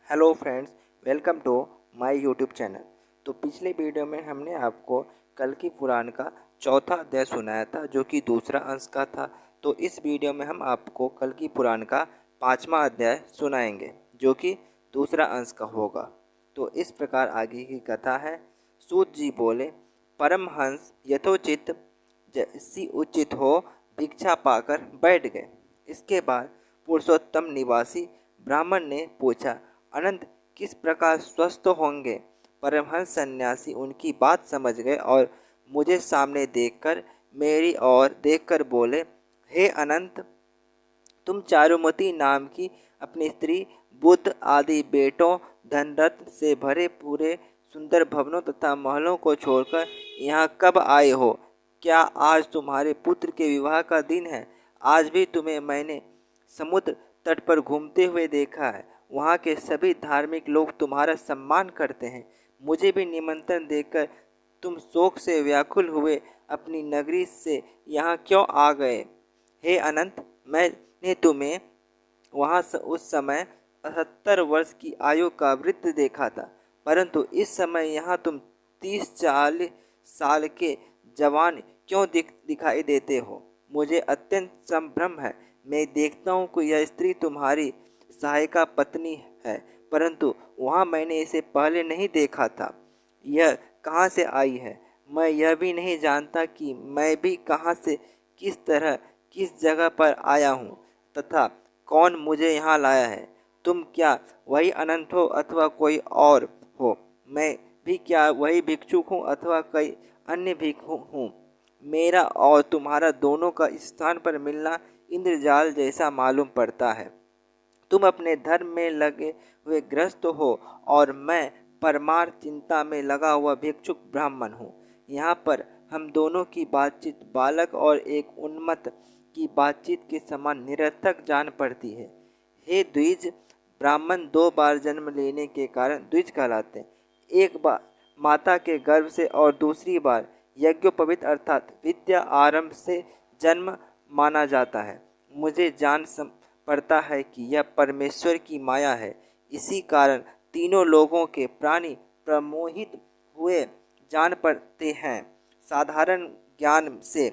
Hello friends, welcome to my YouTube channel. तो पिछले video में हमने आपको कल्कि पुराण का चौथा अध्याय सुनाया था, जो कि दूसरा अंश का था। तो इस वीडियो में हम आपको कल्कि पुराण का पांचवा अध्याय सुनाएंगे, जो कि दूसरा अंश का होगा। तो इस प्रकार आगे की कथा है। सूत जी बोले, परमहंस यथोचित जैसी उचित हो भिक्षा पाकर बैठ गए। इसके बाद पुरुषोत्तम निवासी ब्राह्मण ने पूछा, अनंत किस प्रकार स्वस्थ होंगे? परमहंस सन्यासी उनकी बात समझ गए और मुझे सामने देखकर मेरी ओर देखकर बोले, हे अनंत, तुम चारुमती नाम की अपनी स्त्री, बुद्ध आदि बेटों, धनरत्न से भरे पूरे सुंदर भवनों तथा महलों को छोड़कर यहाँ कब आए हो? क्या आज तुम्हारे पुत्र के विवाह का दिन है? आज भी तुम्हें मैंने समुद्र तट पर घूमते हुए देखा है। वहाँ के सभी धार्मिक लोग तुम्हारा सम्मान करते हैं। मुझे भी निमंत्रण देकर तुम शोक से व्याकुल हुए अपनी नगरी से यहाँ क्यों आ गए? हे अनंत, मैंने तुम्हें वहाँ उस समय 78 वर्ष की आयु का वृद्ध देखा था, परंतु इस समय यहाँ तुम 30-40 साल के जवान क्यों दिखाई देते हो? मुझे अत्यंत संभ्रम है। मैं देखता हूँ कि यह स्त्री तुम्हारी सहायिका पत्नी है, परंतु वहाँ मैंने इसे पहले नहीं देखा था। यह कहाँ से आई है? मैं यह भी नहीं जानता कि मैं भी कहाँ से, किस तरह, किस जगह पर आया हूँ तथा कौन मुझे यहाँ लाया है। तुम क्या वही अनंत हो अथवा कोई और हो? मैं भी क्या वही भिक्षुक हूँ अथवा कोई अन्य भिक्षु हूँ? मेरा और तुम्हारा दोनों का इस स्थान पर मिलना इंद्रजाल जैसा मालूम पड़ता है। तुम अपने धर्म में लगे हुए गृहस्थ हो और मैं परमार्थ चिंता में लगा हुआ भिक्षुक ब्राह्मण हूँ। यहाँ पर हम दोनों की बातचीत बालक और एक उन्मत्त की बातचीत के समान निरर्थक जान पड़ती है। हे द्विज, ब्राह्मण 2 बार जन्म लेने के कारण द्विज कहलाते हैं। एक बार माता के गर्भ से और दूसरी बार यज्ञोपवीत अर्थात विद्या आरंभ से जन्म माना जाता है। मुझे जान पड़ता है कि यह परमेश्वर की माया है। इसी कारण तीनों लोगों के प्राणी प्रमोहित हुए जान पड़ते हैं। साधारण ज्ञान से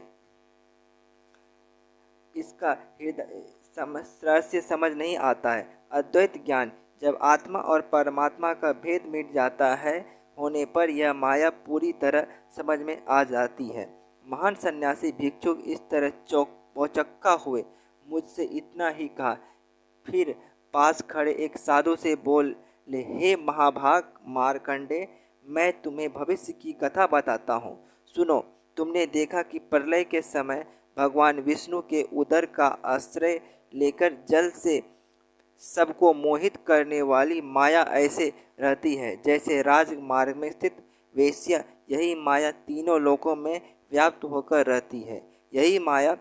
इसका हृदय रहस्य समझ नहीं आता है। अद्वैत ज्ञान, जब आत्मा और परमात्मा का भेद मिट जाता है होने पर यह माया पूरी तरह समझ में आ जाती है। महान सन्यासी भिक्षुक इस तरह चौचक्का हुए। मुझसे इतना ही कहा, फिर पास खड़े एक साधु से बोले, हे महाभाग मार्कंडे, मैं तुम्हें भविष्य की कथा बताता हूँ। सुनो। तुमने देखा कि प्रलय के समय भगवान विष्णु के उदर का आश्रय लेकर जल से सबको मोहित करने वाली माया ऐसे रहती है जैसे राजमार्ग में स्थित वेश्या। यही माया तीनों लोकों में व्याप्त होकर रहती है। यही माया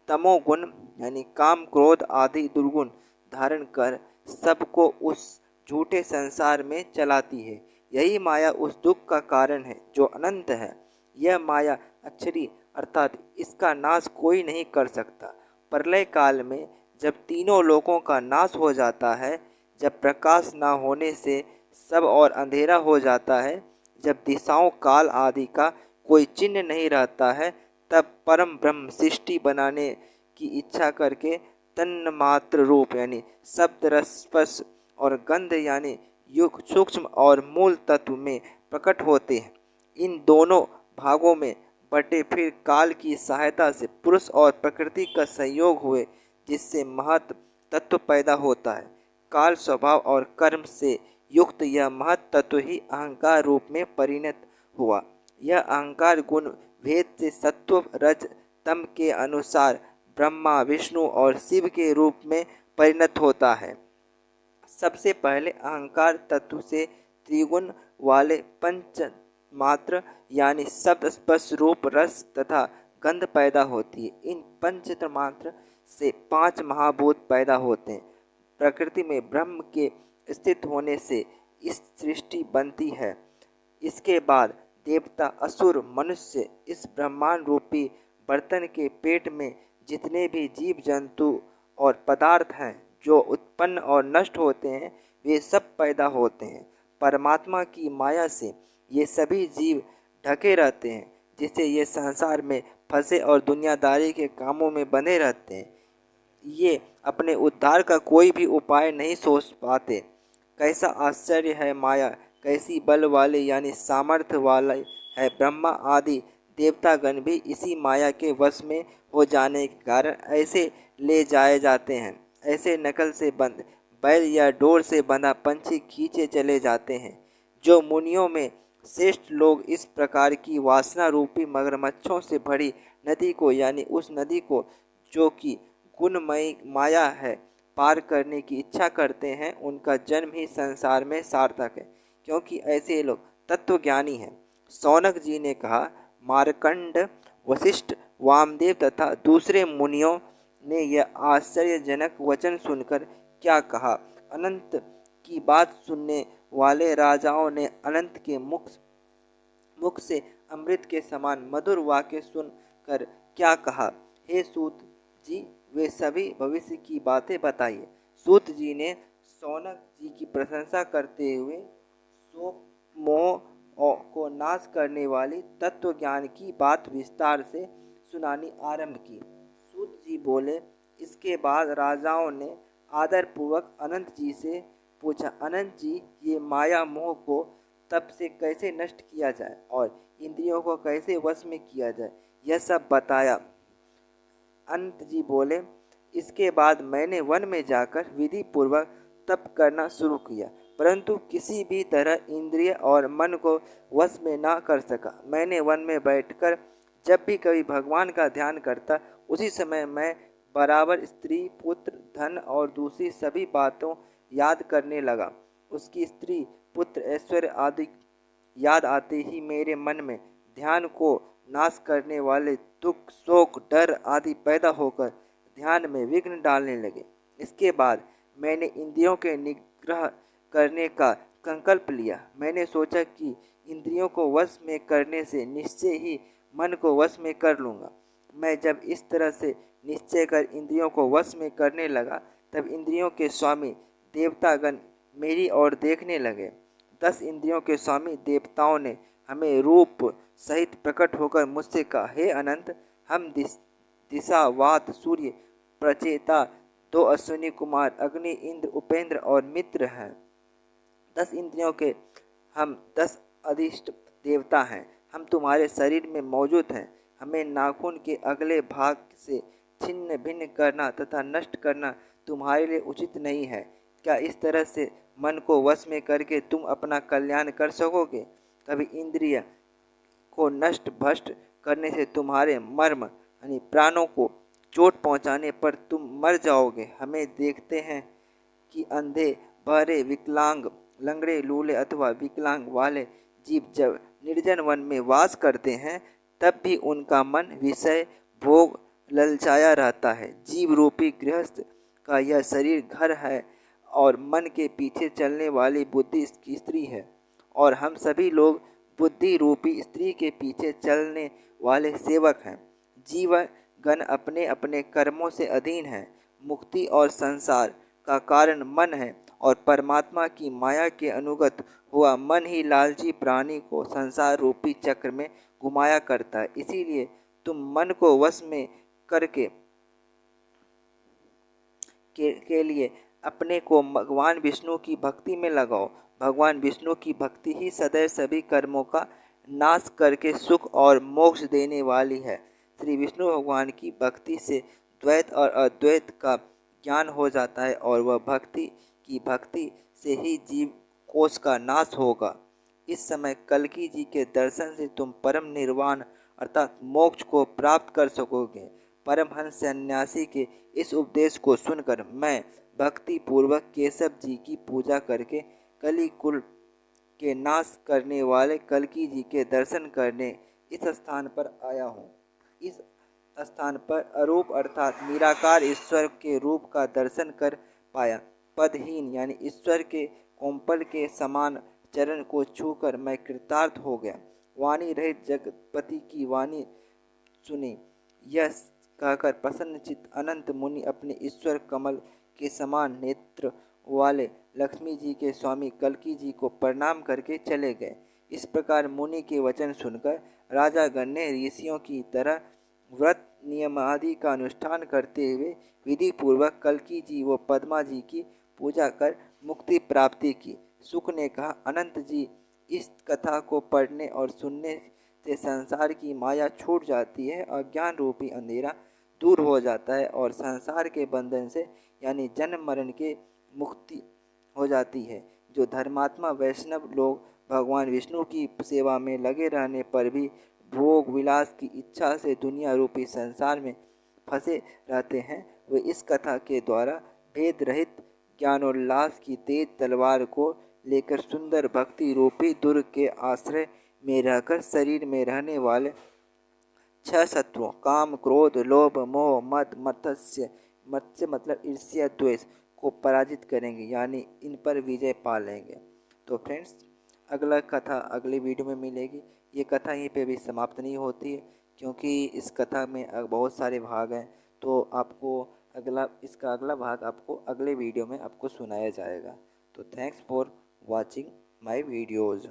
तमोगुण यानी काम क्रोध आदि दुर्गुण धारण कर सबको उस झूठे संसार में चलाती है। यही माया उस दुख का कारण है जो अनंत है। यह माया अक्षरी अर्थात इसका नाश कोई नहीं कर सकता। प्रलय काल में जब तीनों लोकों का नाश हो जाता है, जब प्रकाश न होने से सब और अंधेरा हो जाता है, जब दिशाओं काल आदि का कोई चिन्ह नहीं रहता है, तब परम ब्रह्म सृष्टि बनाने की इच्छा करके तन्मात्र रूप यानी शब्द रस स्पर्श और गंध यानी युग सूक्ष्म और मूल तत्व में प्रकट होते हैं। इन दोनों भागों में बटे फिर काल की सहायता से पुरुष और प्रकृति का संयोग हुए, जिससे महत तत्व पैदा होता है। काल स्वभाव और कर्म से युक्त यह महत तत्व ही अहंकार रूप में परिणत हुआ। यह अहंकार गुण भेद से सत्व रज तम के अनुसार ब्रह्मा विष्णु और शिव के रूप में परिणत होता है। सबसे पहले अहंकार तत्व से त्रिगुण वाले पंच मात्र यानी शब्द स्पर्श रूप रस तथा गंध पैदा होती है। इन पंच मात्र से 5 महाभूत पैदा होते हैं। प्रकृति में ब्रह्म के स्थित होने से इस सृष्टि बनती है। इसके बाद देवता असुर मनुष्य इस ब्रह्मांड रूपी बर्तन के पेट में जितने भी जीव जंतु और पदार्थ हैं, जो उत्पन्न और नष्ट होते हैं वे सब पैदा होते हैं। परमात्मा की माया से ये सभी जीव ढके रहते हैं, जिससे ये संसार में फंसे और दुनियादारी के कामों में बंधे रहते हैं। ये अपने उद्धार का कोई भी उपाय नहीं सोच पाते। कैसा आश्चर्य है माया, कैसी बल वाले यानी सामर्थ्य वाला है। ब्रह्मा आदि देवतागण भी इसी माया के वश में हो जाने के कारण ऐसे ले जाए जाते हैं। ऐसे नकल से बंद बैल या डोर से बंधा पंछी खींचे चले जाते हैं। जो मुनियों में श्रेष्ठ लोग इस प्रकार की वासना रूपी मगरमच्छों से भरी नदी को यानी उस नदी को जो कि गुणमयी माया है पार करने की इच्छा करते हैं, उनका जन्म ही संसार में सार्थक है, क्योंकि ऐसे लोग तत्वज्ञानी हैं। शौनक जी ने कहा, मार्कंड, वशिष्ठ, वामदेव तथा दूसरे मुनियों ने यह आश्चर्यजनक वचन सुनकर क्या कहा। अनंत की बात सुनने वाले राजाओं ने अनंत के मुख से अमृत के समान मधुर वाक्य सुनकर क्या कहा। हे सूत जी, वे सभी भविष्य की बातें बताइए। सूत जी ने शौनक जी की प्रशंसा करते हुए शोक मोह को नाश करने वाली तत्व ज्ञान की बात विस्तार से सुनानी आरंभ की। सूत जी बोले, इसके बाद राजाओं ने आदरपूर्वक अनंत जी से पूछा, अनंत जी, ये माया मोह को तप से कैसे नष्ट किया जाए और इंद्रियों को कैसे वश में किया जाए, यह सब बताया। अनंत जी बोले, इसके बाद मैंने वन में जाकर विधि पूर्वक तप करना शुरू किया, परंतु किसी भी तरह इंद्रिय और मन को वश में ना कर सका। मैंने वन में बैठकर जब भी कभी भगवान का ध्यान करता, उसी समय मैं बराबर स्त्री, पुत्र, धन और दूसरी सभी बातों याद करने लगा। उसकी स्त्री, पुत्र, ऐश्वर्य आदि याद आते ही मेरे मन में ध्यान को नाश करने वाले दुख, शोक, डर आदि पैदा होकर ध्यान में विघ्न डालने लगे। इसके बाद मैंने इंद्रियों के निग्रह करने का संकल्प लिया। मैंने सोचा कि इंद्रियों को वश में करने से निश्चय ही मन को वश में कर लूँगा। मैं जब इस तरह से निश्चय कर इंद्रियों को वश में करने लगा, तब इंद्रियों के स्वामी देवतागण मेरी ओर देखने लगे। 10 इंद्रियों के स्वामी देवताओं ने हमें रूप सहित प्रकट होकर मुझसे कहा, हे अनंत, हम दिशा, वात, सूर्य, प्रचेता, 2 अश्विनी कुमार, अग्नि, इंद्र, उपेंद्र और मित्र हैं। 10 इंद्रियों के हम 10 अधिष्ट देवता हैं। हम तुम्हारे शरीर में मौजूद हैं। हमें नाखून के अगले भाग से छिन्न भिन्न करना तथा नष्ट करना तुम्हारे लिए उचित नहीं है। क्या इस तरह से मन को वश में करके तुम अपना कल्याण कर सकोगे? कभी इंद्रिय को नष्ट भ्रष्ट करने से तुम्हारे मर्म यानी प्राणों को चोट पहुंचाने पर तुम मर जाओगे। हमें देखते हैं कि अंधे, बहरे, विकलांग, लंगड़े, लूले अथवा विकलांग वाले जीव जब निर्जन वन में वास करते हैं, तब भी उनका मन विषय भोग ललचाया रहता है। जीव रूपी गृहस्थ का यह शरीर घर है और मन के पीछे चलने वाली बुद्धि की स्त्री है, और हम सभी लोग बुद्धि रूपी स्त्री के पीछे चलने वाले सेवक हैं। जीवगण अपने अपने कर्मों से अधीन हैं। मुक्ति और संसार का कारण मन है, और परमात्मा की माया के अनुगत हुआ मन ही लालची प्राणी को संसार रूपी चक्र में घुमाया करता है। इसीलिए तुम मन को वश में करके के लिए अपने को भगवान विष्णु की भक्ति में लगाओ। भगवान विष्णु की भक्ति ही सदैव सभी कर्मों का नाश करके सुख और मोक्ष देने वाली है। श्री विष्णु भगवान की भक्ति से द्वैत और अद्वैत का ज्ञान हो जाता है, और वह भक्ति से ही जीव कोष का नाश होगा। इस समय कल्की जी के दर्शन से तुम परम निर्वाण अर्थात मोक्ष को प्राप्त कर सकोगे। परमहंस सन्यासी के इस उपदेश को सुनकर मैं भक्ति पूर्वक केशव जी की पूजा करके कली कुल के नाश करने वाले कल्की जी के दर्शन करने इस स्थान पर आया हूँ। इस स्थान पर अरूप अर्थात निराकार ईश्वर के रूप का दर्शन कर पाया। पदहीन यानी ईश्वर के कोम्पल के समान चरण को छूकर मैं कृतार्थ हो गया। वाणी रहित जगतपति की वाणी सुनी। यह कहकर प्रसन्नचित्त अनंत मुनि अपने ईश्वर कमल के समान नेत्र वाले लक्ष्मी जी के स्वामी कल्कि जी को प्रणाम करके चले गए। इस प्रकार मुनि के वचन सुनकर राजागण ने ऋषियों की तरह व्रत नियम आदि का अनुष्ठान करते हुए विधि पूर्वक कल्कि जी व पद्मा जी की पूजा कर मुक्ति प्राप्ति की। सुक ने कहा, अनंत जी, इस कथा को पढ़ने और सुनने से संसार की माया छूट जाती है, अज्ञान रूपी अंधेरा दूर हो जाता है और संसार के बंधन से यानी जन्म मरण के मुक्ति हो जाती है। जो धर्मात्मा वैष्णव लोग भगवान विष्णु की सेवा में लगे रहने पर भी भोग विलास की इच्छा से दुनिया रूपी संसार में फंसे रहते हैं, वे इस कथा के द्वारा भेद रहित ज्ञानोल्लास की तेज तलवार को लेकर सुंदर भक्ति रूपी दुर्ग के आश्रय में रहकर शरीर में रहने वाले छह शत्रुओं काम क्रोध लोभ मोह मद मत्स्य मत्स्य मतलब ईर्ष्या द्वेष को पराजित करेंगे, यानी इन पर विजय पा लेंगे। तो फ्रेंड्स, अगला कथा अगली वीडियो में मिलेगी। ये कथा यहीं पे भी समाप्त नहीं होती है, क्योंकि इस कथा में बहुत सारे भाग हैं। तो आपको इसका अगला भाग आपको अगले वीडियो में आपको सुनाया जाएगा। तो thanks for watching my videos.